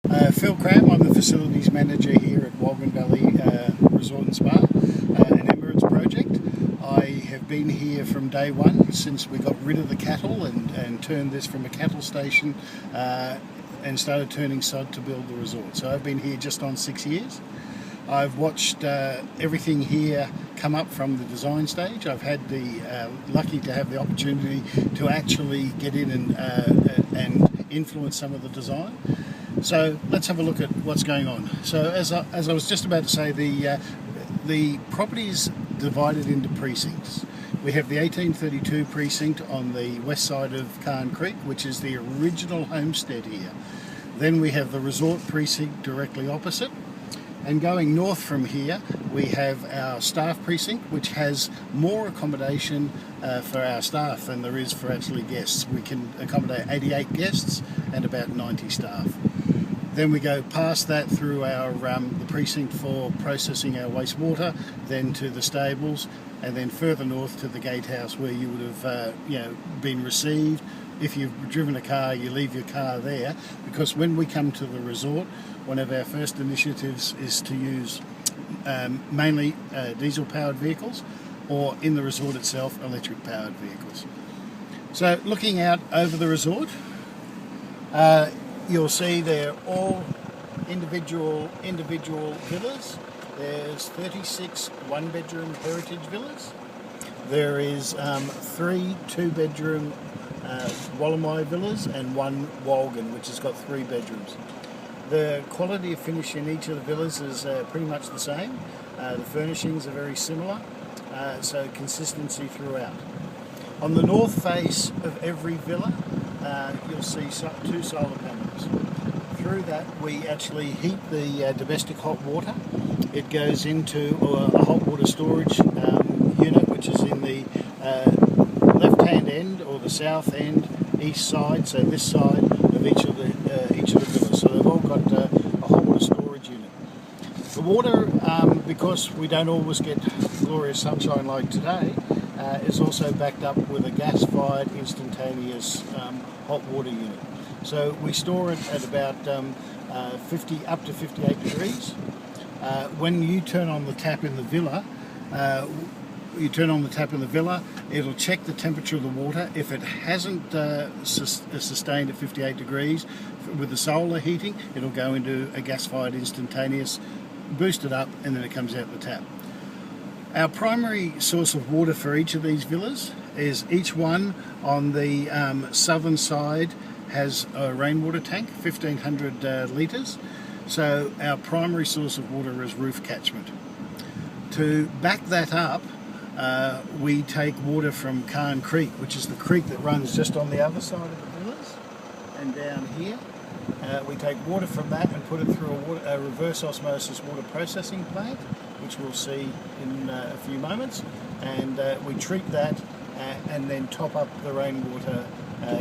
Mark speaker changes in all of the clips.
Speaker 1: Phil Cram, I'm the Facilities Manager here at Wolgan Valley Resort and Spa, an Emirates project. I have been here from day one since we got rid of the cattle and turned this from a cattle station and started turning sod to build the resort. So I've been here just on 6 years. I've watched everything here come up from the design stage. I've had the lucky to have the opportunity to actually get in and influence some of the design. So let's have a look at what's going on. So as I was just about to say, the property is divided into precincts. We have the 1832 precinct on the west side of Carn Creek, which is the original homestead here. Then we have the resort precinct directly opposite. And going north from here, we have our staff precinct, which has more accommodation for our staff than there is for actually guests. We can accommodate 88 guests and about 90 staff. Then we go past that through our the precinct for processing our wastewater, then to the stables, and then further north to the gatehouse where you would have been received. If you've driven a car, you leave your car there, because when we come to the resort, one of our first initiatives is to use mainly diesel-powered vehicles, or in the resort itself, electric-powered vehicles. So looking out over the resort, you'll see they're all individual villas. There's 36 one-bedroom heritage villas. There is 3 two-bedroom Wallamai villas and 1 Wolgan, which has got 3 bedrooms. The quality of finish in each of the villas is pretty much the same. The furnishings are very similar, so consistency throughout. On the north face of every villa, you'll see 2 solar panels. Through that, we actually heat the domestic hot water. It goes into a hot water storage unit, which is in the left-hand end or the south end, east side. So this side of each of the villas. So they've all got a hot water storage unit. The water, because we don't always get glorious sunshine like today, is also backed up with a gas-fired instantaneous hot water unit. So we store it at about up to 58 degrees. When you turn on the tap in the villa, it'll check the temperature of the water. If it hasn't sustained at 58 degrees, with the solar heating, it'll go into a gas-fired instantaneous, boost it up, and then it comes out the tap. Our primary source of water for each of these villas is each one on the southern side has a rainwater tank, 1,500 litres. So our primary source of water is roof catchment. To back that up, we take water from Carn Creek, which is the creek that runs just on the other side of the villas, and down here. We take water from that and put it through a reverse osmosis water processing plant, which we'll see in a few moments, and we treat that and then top up the rainwater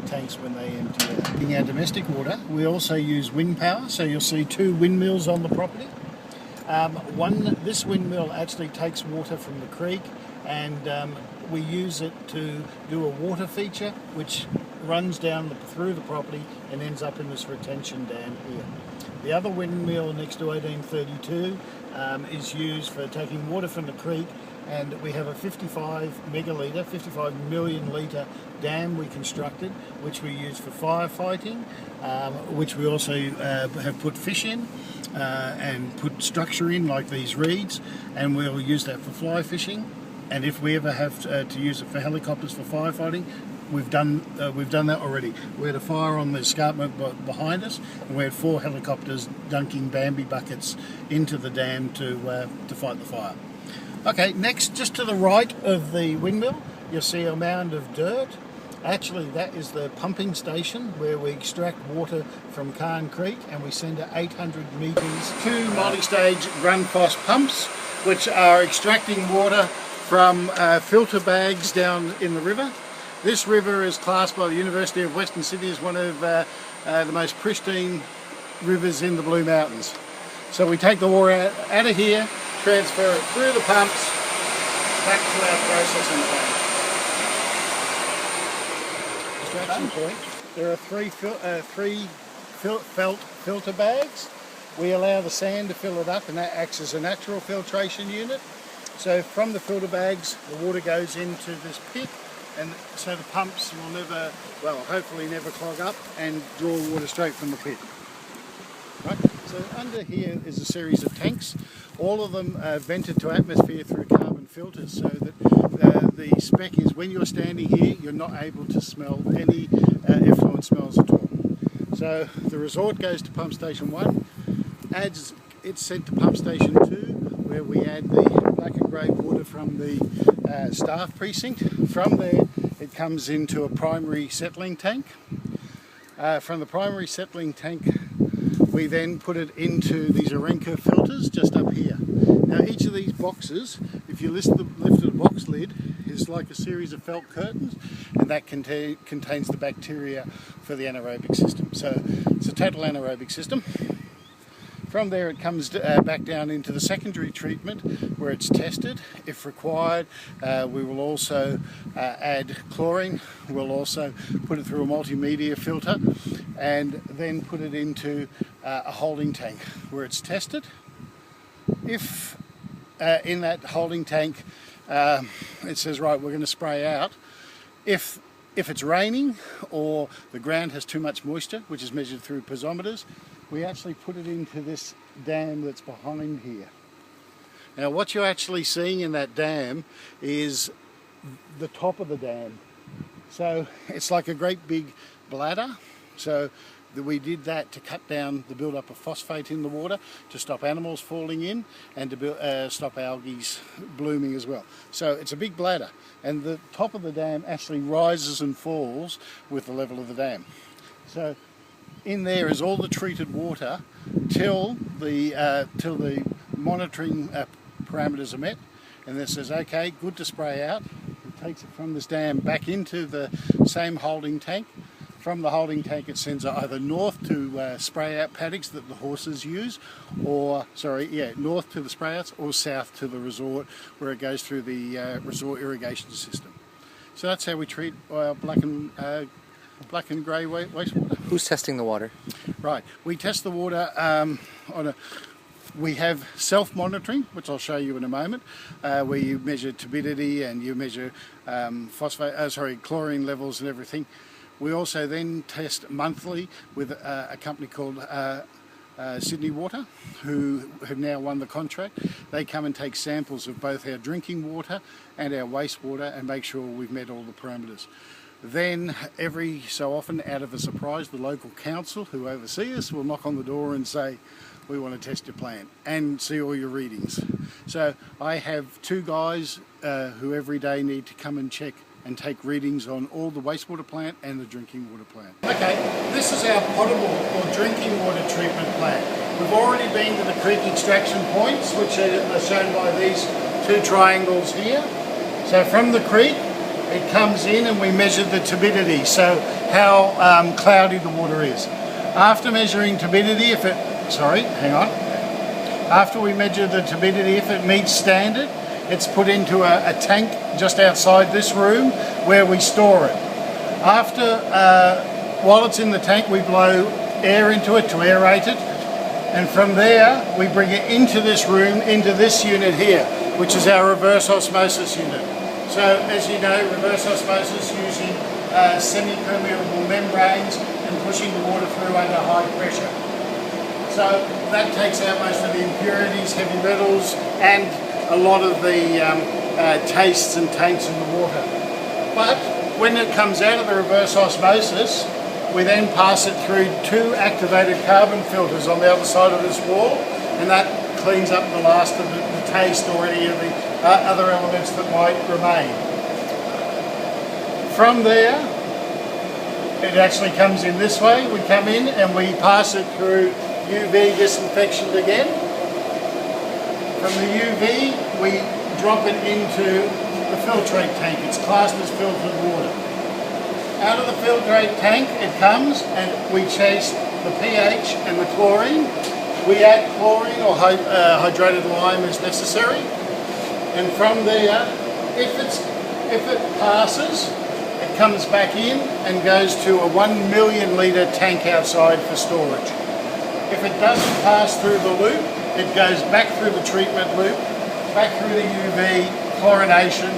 Speaker 1: tanks when they empty out. In our domestic water, we also use wind power, so you'll see 2 windmills on the property. This windmill actually takes water from the creek, and we use it to do a water feature which runs down through the property and ends up in this retention dam here. The other windmill next to 1832 is used for taking water from the creek, and we have a 55 million litre dam we constructed, which we use for firefighting, which we also have put fish in and put structure in, like these reeds, and we'll use that for fly fishing. And if we ever have to use it for helicopters for firefighting, we've done that already. We had a fire on the escarpment behind us, and we had 4 helicopters dunking Bambi buckets into the dam to fight the fire. Okay, next, just to the right of the windmill, you'll see a mound of dirt. Actually, that is the pumping station where we extract water from Carn Creek, and we send it 800 metres. 2 multi-stage Grundfos pumps, which are extracting water from filter bags down in the river. This river is classed by the University of Western Sydney as one of the most pristine rivers in the Blue Mountains. So we take the water out of here, transfer it through the pumps back to our processing plant. Extraction point. There are three felt filter bags. We allow the sand to fill it up, and that acts as a natural filtration unit. So from the filter bags, the water goes into this pit, and so the pumps will never, well, hopefully never clog up and draw water straight from the pit. Right. So under here is a series of tanks. All of them are vented to atmosphere through carbon filters, so that the spec is when you're standing here, you're not able to smell any effluent smells at all. So the resort goes to pump station 1, it's sent to pump station 2, where we add the black and grey water from the staff precinct. From there, it comes into a primary settling tank. From the primary settling tank, we then put it into these Arenca filters just up here. Now each of these boxes, if you lift the box lid, is like a series of felt curtains, and that contains the bacteria for the anaerobic system. So it's a total anaerobic system. From there it comes back down into the secondary treatment where it's tested. If required, we will also add chlorine. We'll also put it through a multimedia filter and then put it into a holding tank where it's tested. If in that holding tank it says, right, we're going to spray out, if it's raining or the ground has too much moisture, which is measured through piezometers, we actually put it into this dam that's behind here. Now what you're actually seeing in that dam is the top of the dam. So it's like a great big bladder. So we did that to cut down the build-up of phosphate in the water, to stop animals falling in, and to stop algae blooming as well. So it's a big bladder, and the top of the dam actually rises and falls with the level of the dam. So in there is all the treated water till the monitoring parameters are met, and then says, okay, good to spray out. It takes it from this dam back into the same holding tank. From the holding tank it sends it either north to spray out paddocks that the horses use, or north to the spray outs, or south to the resort where it goes through the resort irrigation system. So that's how we treat black and grey wastewater.
Speaker 2: Who's testing the water?
Speaker 1: Right, we test the water we have self-monitoring, which I'll show you in a moment, where you measure turbidity and you measure chlorine levels and everything. We also then test monthly with a company called Sydney Water, who have now won the contract. They come and take samples of both our drinking water and our wastewater and make sure we've met all the parameters. Then every so often, out of a surprise, the local council who oversee us will knock on the door and say, we want to test your plant and see all your readings. So I have 2 guys who every day need to come and check and take readings on all the wastewater plant and the drinking water plant. Okay, this is our potable or drinking water treatment plant. We've already been to the creek extraction points, which are shown by these 2 triangles here. So from the creek, it comes in and we measure the turbidity, so how cloudy the water is. After measuring turbidity, After we measure the turbidity, if it meets standard, it's put into a tank just outside this room where we store it. While it's in the tank, we blow air into it to aerate it, and from there we bring it into this room, into this unit here, which is our reverse osmosis unit. So as you know, reverse osmosis using semi-permeable membranes and pushing the water through under high pressure. So that takes out most of the impurities, heavy metals, and a lot of the tastes and taints in the water. But when it comes out of the reverse osmosis, we then pass it through 2 activated carbon filters on the other side of this wall, and that cleans up the last of the taste or any of the other elements that might remain. From there, it actually comes in this way. We come in and we pass it through UV disinfection again. From the UV, we drop it into the filtrate tank. It's classed as filtered water. Out of the filtrate tank it comes, and we chase the pH and the chlorine. We add chlorine or hydrated lime as necessary. And from there, if it passes, it comes back in and goes to a 1 million litre tank outside for storage. If it doesn't pass through the loop, it goes back through the treatment loop, back through the UV, chlorination,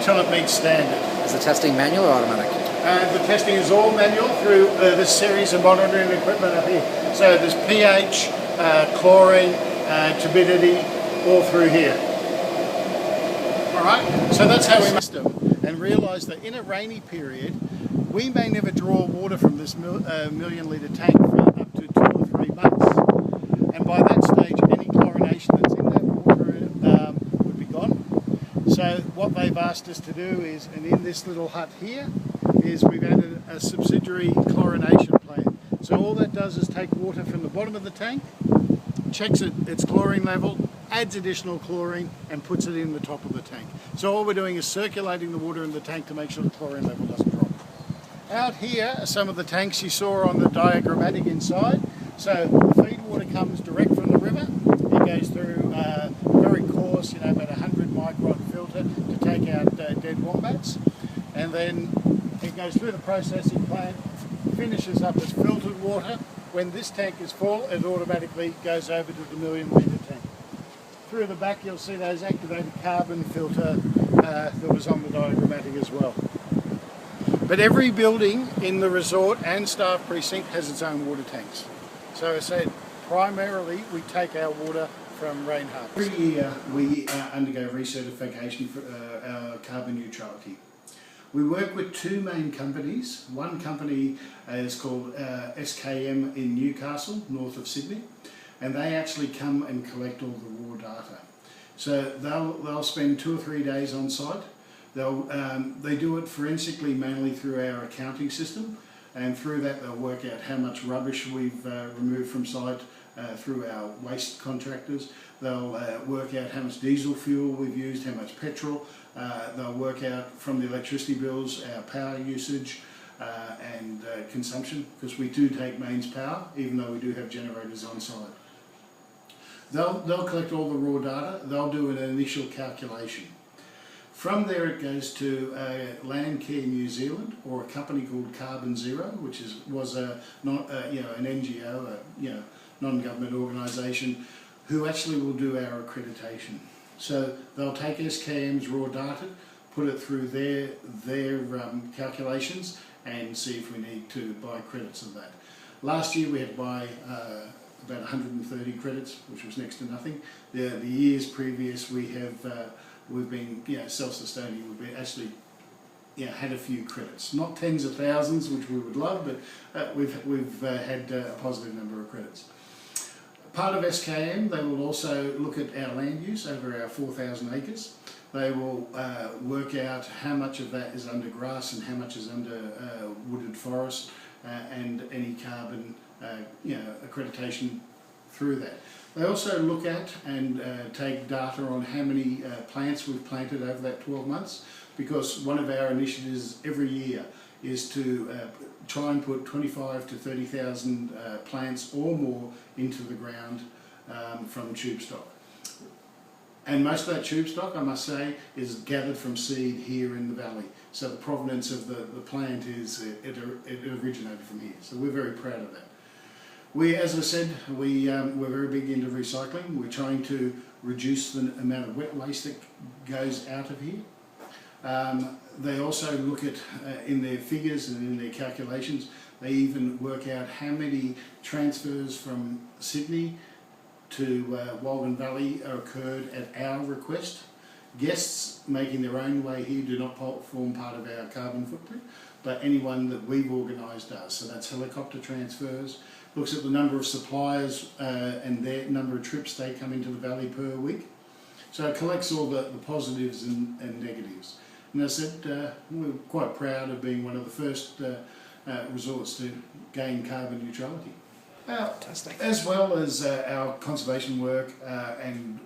Speaker 1: till it meets standard.
Speaker 2: Is the testing manual or automatic?
Speaker 1: The testing is all manual through this series of monitoring equipment up here. So there's pH, chlorine, turbidity, all through here. Alright, so that's how we system, and realise that in a rainy period, we may never draw water from this million litre tank for up to 2 or 3 months. And by that stage, any chlorination that's in that water would be gone. So what they've asked us to do is, and in this little hut here, is we've added a subsidiary chlorination plant. So all that does is take water from the bottom of the tank, checks its chlorine level, adds additional chlorine and puts it in the top of the tank. So all we're doing is circulating the water in the tank to make sure the chlorine level doesn't drop. Out here are some of the tanks you saw on the diagrammatic inside. So the feed water comes direct from the river. It goes through a very coarse, about 100 micron filter to take out dead wombats. And then it goes through the processing plant, finishes up as filtered water. When this tank is full, it automatically goes over to the million litre tank. Through the back you'll see those activated carbon filter that was on the diagrammatic as well. But every building in the resort and staff precinct has its own water tanks. So I said, primarily we take our water from rain harvest. Every year we undergo recertification for our carbon neutrality. We work with 2 main companies. One company is called SKM in Newcastle, north of Sydney, and they actually come and collect all the raw data. So they'll spend 2 or 3 days on site. They do it forensically, mainly through our accounting system, and through that they'll work out how much rubbish we've removed from site through our waste contractors. They'll work out how much diesel fuel we've used, how much petrol. They'll work out from the electricity bills our power usage and consumption, because we do take mains power, even though we do have generators on site. They'll collect all the raw data. They'll do an initial calculation. From there it goes to Landcare New Zealand, or a company called Carbon Zero, which was an NGO, non-government organisation, who actually will do our accreditation. So they'll take SKM's raw data, put it through their calculations, and see if we need to buy credits of that. Last year we had to buy about 130 credits, which was next to nothing. The years previous we've been self-sustaining. We've been actually had a few credits, not tens of thousands, which we would love, but we've had a positive number of credits. Part of SKM, they will also look at our land use over our 4,000 acres. They will work out how much of that is under grass and how much is under wooded forest, and any carbon accreditation through that. They also look at and take data on how many plants we've planted over that 12 months, because one of our initiatives every year is to try and put 25 to 30,000 plants or more into the ground from tube stock. And most of that tube stock, I must say, is gathered from seed here in the valley. So the provenance of the plant is, it originated from here. So we're very proud of that. As I said, we're very big into recycling. We're trying to reduce the amount of wet waste that goes out of here. They also look at, in their figures and in their calculations, they even work out how many transfers from Sydney to Wolgan Valley occurred at our request. Guests making their own way here do not form part of our carbon footprint, but anyone that we've organised does. So that's helicopter transfers, looks at the number of suppliers and their number of trips they come into the valley per week. So it collects all the positives and negatives. And as I said, we're quite proud of being one of the first resorts to gain carbon neutrality.
Speaker 2: Fantastic.
Speaker 1: As well as our conservation work and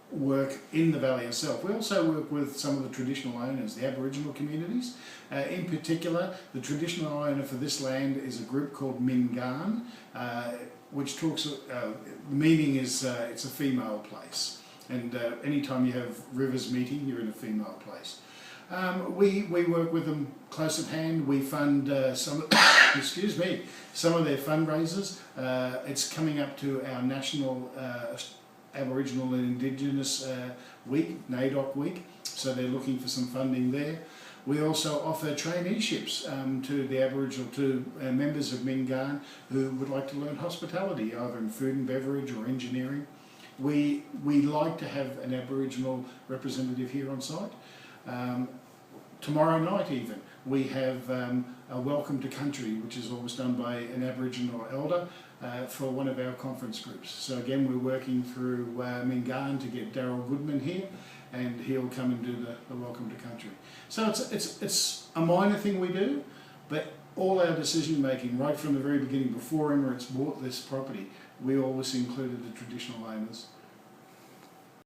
Speaker 1: work in the valley itself, we also work with some of the traditional owners, the Aboriginal communities. In particular, the traditional owner for this land is a group called Mingan, which talks, the meaning is it's a female place. And anytime you have rivers meeting, you're in a female place. We work with them close at hand. We fund some of their fundraisers. It's coming up to our national Aboriginal and Indigenous week, NAIDOC week, so they're looking for some funding there. We also offer traineeships to the Aboriginal, to members of Mingan who would like to learn hospitality, either in food and beverage or engineering. We like to have an Aboriginal representative here on site. Tomorrow night even, we have a welcome to country, which is always done by an Aboriginal elder for one of our conference groups. So again, we're working through Mingan to get Daryl Goodman here, and he'll come and do the welcome to country. So it's a minor thing we do, but all our decision making, right from the very beginning, before Emirates bought this property, we always included the traditional owners.